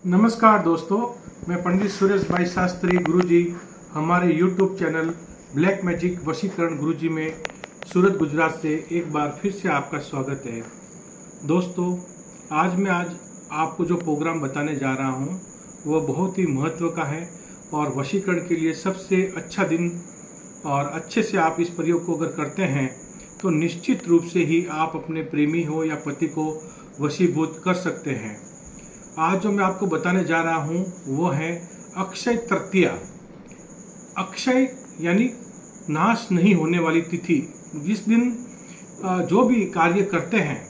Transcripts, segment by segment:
नमस्कार दोस्तों, मैं पंडित सुरेश भाई शास्त्री गुरुजी हमारे YouTube चैनल ब्लैक मैजिक वशीकरण गुरुजी में सूरत गुजरात से एक बार फिर से आपका स्वागत है। दोस्तों, आज आपको जो प्रोग्राम बताने जा रहा हूँ वह बहुत ही महत्व का है और वशीकरण के लिए सबसे अच्छा दिन और अच्छे से आप इस प्रयोग को अगर करते हैं तो निश्चित रूप से ही आप अपने प्रेमी हो या पति को वशीभूत कर सकते हैं। आज जो मैं आपको बताने जा रहा हूँ वो है अक्षय तृतीया। अक्षय यानी नाश नहीं होने वाली तिथि, जिस दिन जो भी कार्य करते हैं।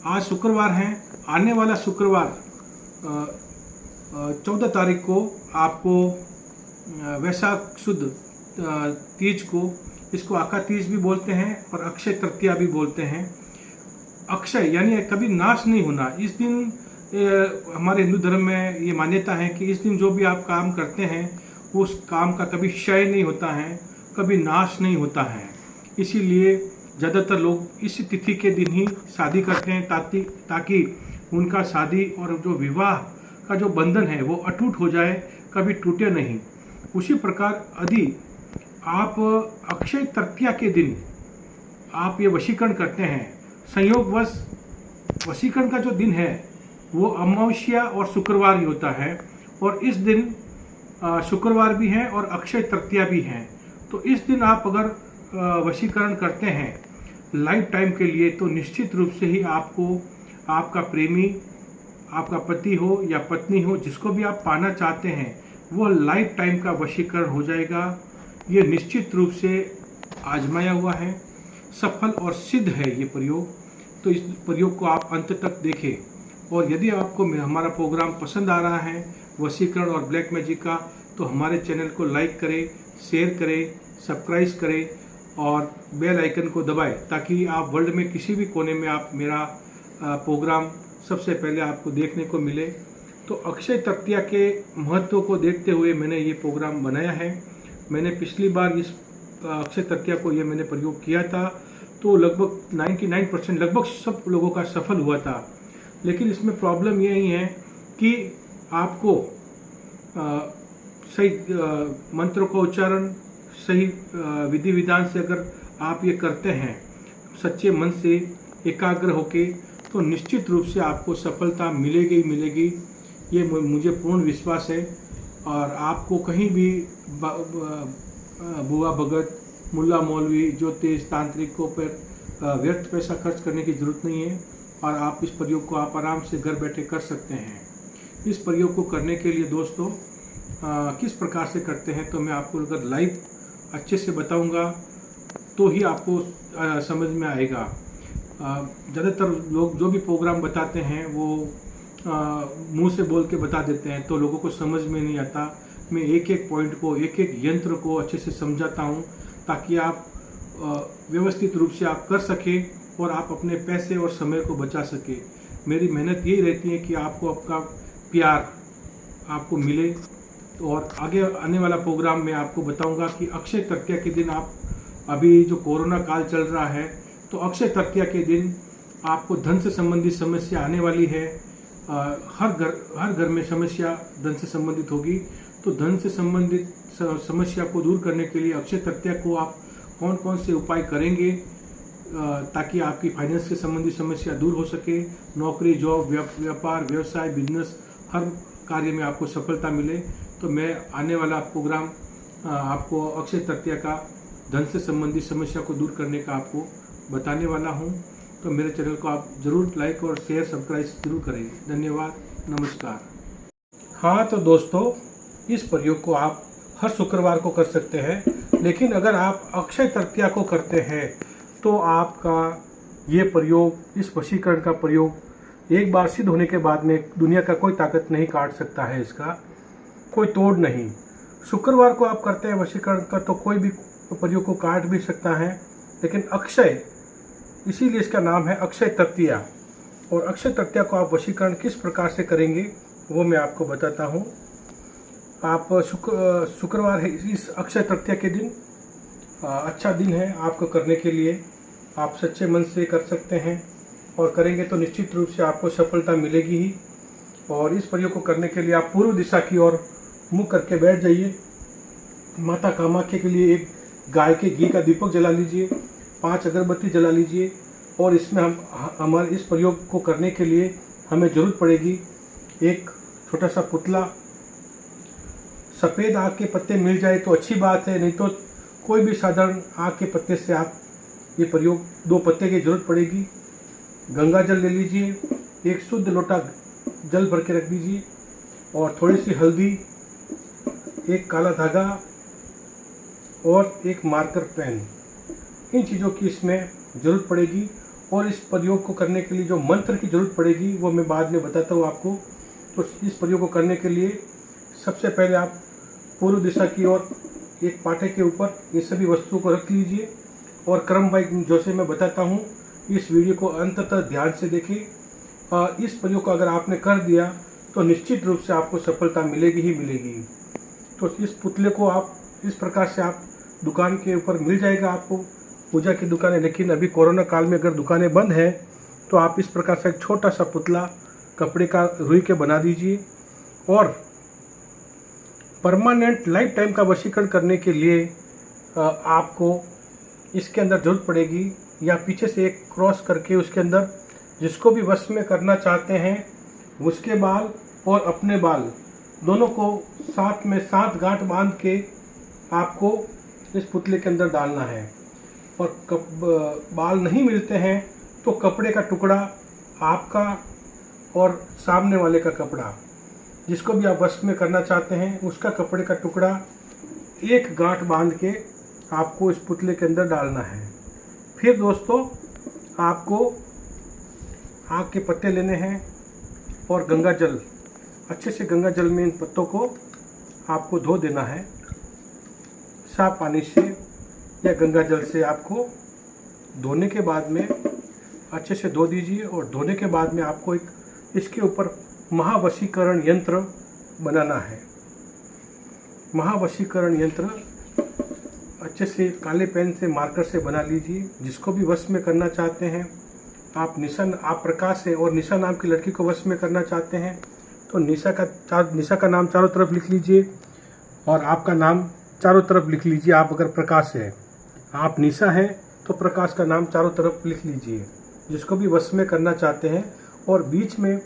आज शुक्रवार है, आने वाला शुक्रवार 14 तारीख को आपको वैशाख शुद्ध तीज को, इसको आका तीज भी बोलते हैं और अक्षय तृतीया भी बोलते हैं। अक्षय यानी कभी नाश नहीं होना। इस दिन हमारे हिंदू धर्म में ये मान्यता है कि इस दिन जो भी आप काम करते हैं उस काम का कभी क्षय नहीं होता है, कभी नाश नहीं होता है। इसीलिए ज़्यादातर लोग इस तिथि के दिन ही शादी करते हैं ताकि उनका शादी और जो विवाह का जो बंधन है वो अटूट हो जाए, कभी टूटे नहीं। उसी प्रकार यदि आप अक्षय तृतीया के दिन आप ये वशीकरण करते हैं, संयोगवश वशीकरण का जो दिन है वो अमावस्या और शुक्रवार ही होता है और इस दिन शुक्रवार भी है और अक्षय तृतीया भी है। तो इस दिन आप अगर वशीकरण करते हैं लाइफ टाइम के लिए तो निश्चित रूप से ही आपको आपका प्रेमी, आपका पति हो या पत्नी हो, जिसको भी आप पाना चाहते हैं, वो लाइफ टाइम का वशीकरण हो जाएगा। ये निश्चित रूप से आजमाया हुआ है, सफल और सिद्ध है ये प्रयोग। तो इस प्रयोग को आप अंत तक देखें और यदि आपको हमारा प्रोग्राम पसंद आ रहा है वशीकरण और ब्लैक मैजिक का, तो हमारे चैनल को लाइक करें, शेयर करें, सब्सक्राइब करें और बेल आइकन को दबाएं ताकि आप वर्ल्ड में किसी भी कोने में आप मेरा प्रोग्राम सबसे पहले आपको देखने को मिले। तो अक्षय तृतीया के महत्व को देखते हुए मैंने ये प्रोग्राम बनाया है। मैंने पिछली बार इस अक्षय तृतीया को ये मैंने प्रयोग किया था तो लगभग 99% लगभग सब लोगों का सफल हुआ था। लेकिन इसमें प्रॉब्लम यही है कि आपको सही मंत्रों का उच्चारण, सही विधि विधान से अगर आप ये करते हैं सच्चे मन से एकाग्र होके, तो निश्चित रूप से आपको सफलता मिलेगी ही मिलेगी। ये मुझे पूर्ण विश्वास है। और आपको कहीं भी बुआ भगत, मुल्ला मौलवी, ज्योतिष, तांत्रिकों पर व्यर्थ पैसा खर्च करने की जरूरत नहीं है और आप इस प्रयोग को आप आराम से घर बैठे कर सकते हैं। इस प्रयोग को करने के लिए दोस्तों किस प्रकार से करते हैं तो मैं आपको अगर लाइव अच्छे से बताऊंगा तो ही आपको समझ में आएगा। ज़्यादातर लोग जो भी प्रोग्राम बताते हैं वो मुंह से बोल के बता देते हैं तो लोगों को समझ में नहीं आता। मैं एक एक पॉइंट को, एक एक यंत्र को अच्छे से समझाता हूँ ताकि आप व्यवस्थित रूप से आप कर सकें और आप अपने पैसे और समय को बचा सके। मेरी मेहनत यही रहती है कि आपको आपका प्यार आपको मिले। और आगे आने वाला प्रोग्राम में आपको बताऊंगा कि अक्षय तृतीया के दिन आप, अभी जो कोरोना काल चल रहा है तो अक्षय तृतीया के दिन आपको धन से संबंधित समस्या आने वाली है। हर घर में समस्या धन से संबंधित होगी। तो धन से संबंधित समस्या को दूर करने के लिए अक्षय तृतीया को आप कौन कौन से उपाय करेंगे ताकि आपकी फाइनेंस से संबंधित समस्या दूर हो सके, नौकरी, जॉब, व्यापार, व्यवसाय, बिजनेस, हर कार्य में आपको सफलता मिले। तो मैं आने वाला प्रोग्राम आपको अक्षय तृतीया का धन से संबंधित समस्या को दूर करने का आपको बताने वाला हूं। तो मेरे चैनल को आप जरूर लाइक और शेयर, सब्सक्राइब जरूर करें। धन्यवाद, नमस्कार। हाँ तो दोस्तों, इस प्रयोग को आप हर शुक्रवार को कर सकते हैं, लेकिन अगर आप अक्षय तृतीया को करते हैं तो आपका ये प्रयोग, इस वशीकरण का प्रयोग एक बार सिद्ध होने के बाद में दुनिया का कोई ताकत नहीं काट सकता है, इसका कोई तोड़ नहीं। शुक्रवार को आप करते हैं वशीकरण का तो कोई भी प्रयोग को काट भी सकता है, लेकिन अक्षय, इसीलिए इसका नाम है अक्षय तृतीया। और अक्षय तृतीया को आप वशीकरण किस प्रकार से करेंगे वो मैं आपको बताता हूँ। आप शुक्रवार है इस अक्षय तृतीया के दिन, अच्छा दिन है आपको करने के लिए। आप सच्चे मन से कर सकते हैं और करेंगे तो निश्चित रूप से आपको सफलता मिलेगी ही। और इस प्रयोग को करने के लिए आप पूर्व दिशा की ओर मुख करके बैठ जाइए। माता कामाख्या के लिए एक गाय के घी का दीपक जला लीजिए, 5 अगरबत्ती जला लीजिए। और इसमें हमारे इस प्रयोग को करने के लिए हमें ज़रूरत पड़ेगी एक छोटा सा पुतला। सफ़ेद आग के पत्ते मिल जाए तो अच्छी बात है, नहीं तो कोई भी साधारण आग के पत्ते से आप ये प्रयोग 2 पत्ते की ज़रूरत पड़ेगी। गंगा जल ले लीजिए, एक शुद्ध लोटा जल भर के रख दीजिए और थोड़ी सी हल्दी, एक काला धागा और एक मार्कर पेन, इन चीज़ों की इसमें ज़रूरत पड़ेगी। और इस प्रयोग को करने के लिए जो मंत्र की ज़रूरत पड़ेगी वो मैं बाद में बताता हूँ आपको। तो इस प्रयोग को करने के लिए सबसे पहले आप पूर्व दिशा की ओर एक पाटे के ऊपर ये सभी वस्तुओं को रख लीजिए और क्रम बाई जैसे मैं बताता हूँ इस वीडियो को अंत तक ध्यान से देखें। इस प्रयोग को अगर आपने कर दिया तो निश्चित रूप से आपको सफलता मिलेगी ही मिलेगी। तो इस पुतले को आप इस प्रकार से आप दुकान के ऊपर मिल जाएगा आपको, पूजा की दुकानें। लेकिन अभी कोरोना काल में अगर दुकानें बंद हैं तो आप इस प्रकार से एक छोटा सा पुतला कपड़े का रुई के बना दीजिए। और परमानेंट लाइफ टाइम का वशीकरण करने के लिए आपको इसके अंदर जरूरत पड़ेगी या पीछे से एक क्रॉस करके उसके अंदर जिसको भी वश में करना चाहते हैं उसके बाल और अपने बाल दोनों को साथ में 7 गांठ बांध के आपको इस पुतले के अंदर डालना है। और बाल नहीं मिलते हैं तो कपड़े का टुकड़ा आपका और सामने वाले का कपड़ा, जिसको भी आप वश में करना चाहते हैं उसका कपड़े का टुकड़ा एक गांठ बांध के आपको इस पुतले के अंदर डालना है। फिर दोस्तों आपको आग के पत्ते लेने हैं और गंगा जल, अच्छे से गंगा जल में इन पत्तों को आपको धो देना है। साफ पानी से या गंगा जल से आपको धोने के बाद में अच्छे से धो दीजिए। और धोने के बाद में आपको एक इसके ऊपर महावशीकरण यंत्र बनाना है। महावशीकरण यंत्र अच्छे से काले पेन से मार्कर से बना लीजिए। जिसको भी वश में करना चाहते हैं आप, आप प्रकाश है और निशा नाम की लड़की को वश में करना चाहते हैं तो निशा का नाम चारों तरफ लिख लीजिए और आपका नाम चारों तरफ लिख लीजिए। आप अगर प्रकाश है, आप निशा हैं तो प्रकाश का नाम चारों तरफ लिख लीजिए जिसको भी वश में करना चाहते हैं। और बीच में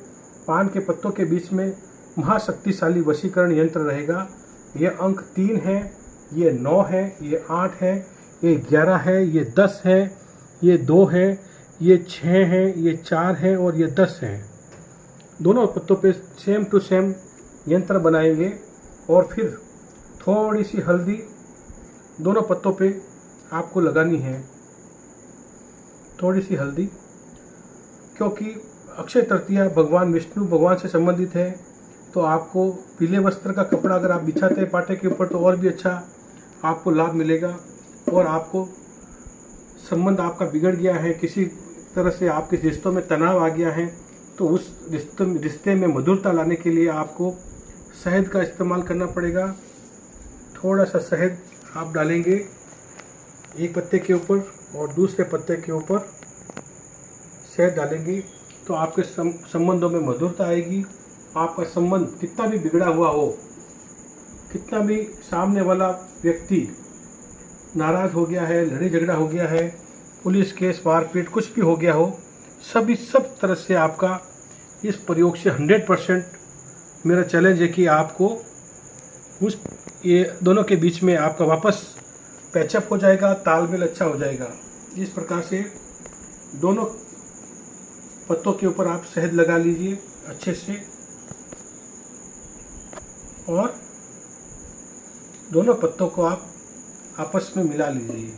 पान के पत्तों के बीच में महाशक्तिशाली वशीकरण यंत्र रहेगा। यह अंक 3 है, ये 9 है, ये 8 है, ये 11 है, ये 10 है, ये 2 है, ये 6 है, ये 4 है और ये 10 है। दोनों पत्तों पे सेम टू सेम यंत्र बनाएंगे। और फिर थोड़ी सी हल्दी दोनों पत्तों पे आपको लगानी है, थोड़ी सी हल्दी, क्योंकि अक्षय तृतीया भगवान विष्णु भगवान से संबंधित है। तो आपको पीले वस्त्र का कपड़ा अगर आप बिछाते हैं पाटे के ऊपर तो और भी अच्छा आपको लाभ मिलेगा। और आपको संबंध आपका बिगड़ गया है, किसी तरह से आपके रिश्तों में तनाव आ गया है, तो उस रिश्ते में मधुरता लाने के लिए आपको शहद का इस्तेमाल करना पड़ेगा। थोड़ा सा शहद आप डालेंगे एक पत्ते के ऊपर और दूसरे पत्ते के ऊपर शहद डालेंगे तो आपके संबंधों में मधुरता आएगी। आपका संबंध कितना भी बिगड़ा हुआ हो, कितना भी सामने वाला व्यक्ति नाराज हो गया है, लड़ाई झगड़ा हो गया है, पुलिस केस मारपीट कुछ भी हो गया हो, सब तरह से आपका इस प्रयोग से 100% मेरा चैलेंज है कि आपको उस ये दोनों के बीच में आपका वापस पैचअप हो जाएगा, तालमेल अच्छा हो जाएगा। इस प्रकार से दोनों पत्तों के ऊपर आप शहद लगा लीजिए अच्छे से और दोनों पत्तों को आप आपस में मिला लीजिए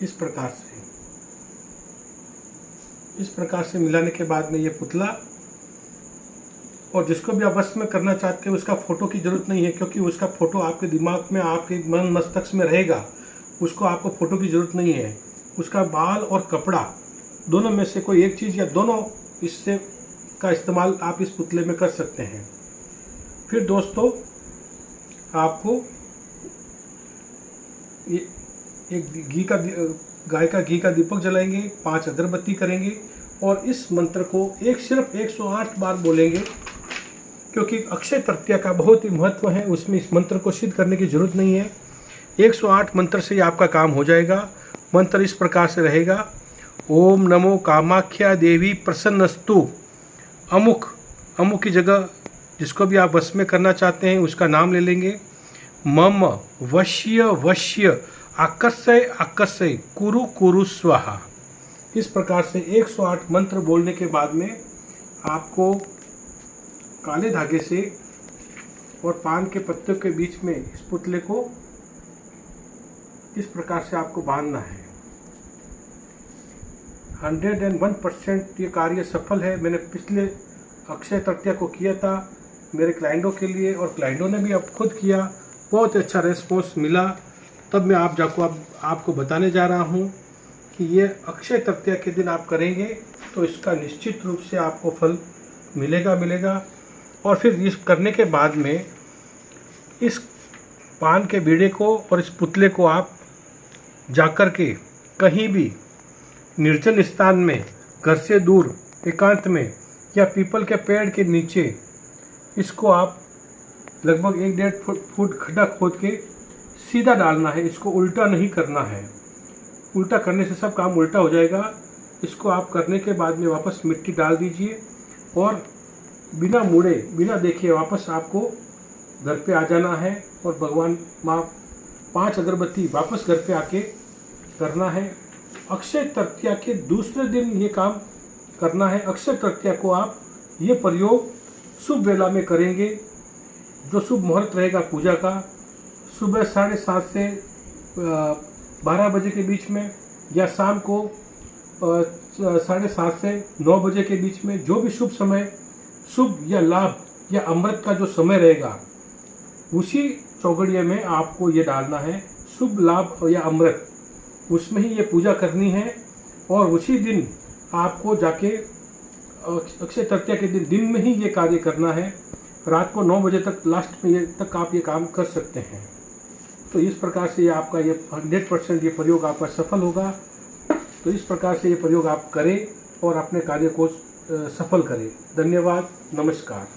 इस प्रकार से मिलाने के बाद में ये पुतला, और जिसको भी आप वश में करना चाहते हैं उसका फ़ोटो की ज़रूरत नहीं है, क्योंकि उसका फ़ोटो आपके दिमाग में आपके मन मस्तिष्क में रहेगा, उसको आपको फ़ोटो की ज़रूरत नहीं है। उसका बाल और कपड़ा दोनों में से कोई एक चीज़ या दोनों इससे का इस्तेमाल आप इस पुतले में कर सकते हैं। फिर दोस्तों आपको एक गाय का घी का दीपक जलाएंगे, 5 अगरबत्ती करेंगे और इस मंत्र को सिर्फ 108 बार बोलेंगे क्योंकि अक्षय तृतीया का बहुत ही महत्व है, उसमें इस मंत्र को सिद्ध करने की जरूरत नहीं है। 108 मंत्र से ही आपका काम हो जाएगा। मंत्र इस प्रकार से रहेगा, ओम नमो कामाख्या देवी प्रसन्नस्तु। अमुक अमुक की जगह जिसको भी आप वश में करना चाहते हैं उसका नाम ले लेंगे। मम वश्य वश्य आकर्षय आकर्षय कुरु कुरु स्वाहा। इस प्रकार से 108 मंत्र बोलने के बाद में आपको काले धागे से और पान के पत्तों के बीच में इस पुतले को इस प्रकार से आपको बांधना है। 101% ये कार्य सफल है। मैंने पिछले अक्षय तृतीया को किया था मेरे क्लाइंटों के लिए, और क्लाइंटों ने भी अब खुद किया, बहुत अच्छा रेस्पॉन्स मिला। तब मैं आपको बताने जा रहा हूँ कि ये अक्षय तृतीया के दिन आप करेंगे तो इसका निश्चित रूप से आपको फल मिलेगा। और फिर इस करने के बाद में इस पान के बीड़े को और इस पुतले को आप जाकर के कहीं भी निर्जन स्थान में, घर से दूर एकांत में या पीपल के पेड़ के नीचे इसको आप लगभग 1-1.5 फुट खड्डा खोद के सीधा डालना है। इसको उल्टा नहीं करना है, उल्टा करने से सब काम उल्टा हो जाएगा। इसको आप करने के बाद में वापस मिट्टी डाल दीजिए और बिना मुड़े बिना देखे वापस आपको घर पे आ जाना है और भगवान माँ 5 अगरबत्ती वापस घर पे आके करना है। अक्षय तृतीया के दूसरे दिन ये काम करना है। अक्षय तृतीया को आप ये प्रयोग शुभ वेला में करेंगे। जो शुभ मुहूर्त रहेगा पूजा का, सुबह 7:30 से 12 बजे के बीच में, या शाम को 7:30 से 9 बजे के बीच में, जो भी शुभ समय, शुभ या लाभ या अमृत का जो समय रहेगा उसी चौगड़िया में आपको ये डालना है। शुभ लाभ या अमृत उसमें ही ये पूजा करनी है। और उसी दिन आपको जाके अक्षय तृतीया के दिन में ही ये कार्य करना है। रात को 9 बजे तक लास्ट में तक आप ये काम कर सकते हैं। तो इस प्रकार से ये आपका ये 100% ये प्रयोग आपका सफल होगा। तो इस प्रकार से ये प्रयोग आप करें और अपने कार्य को सफल करें। धन्यवाद, नमस्कार।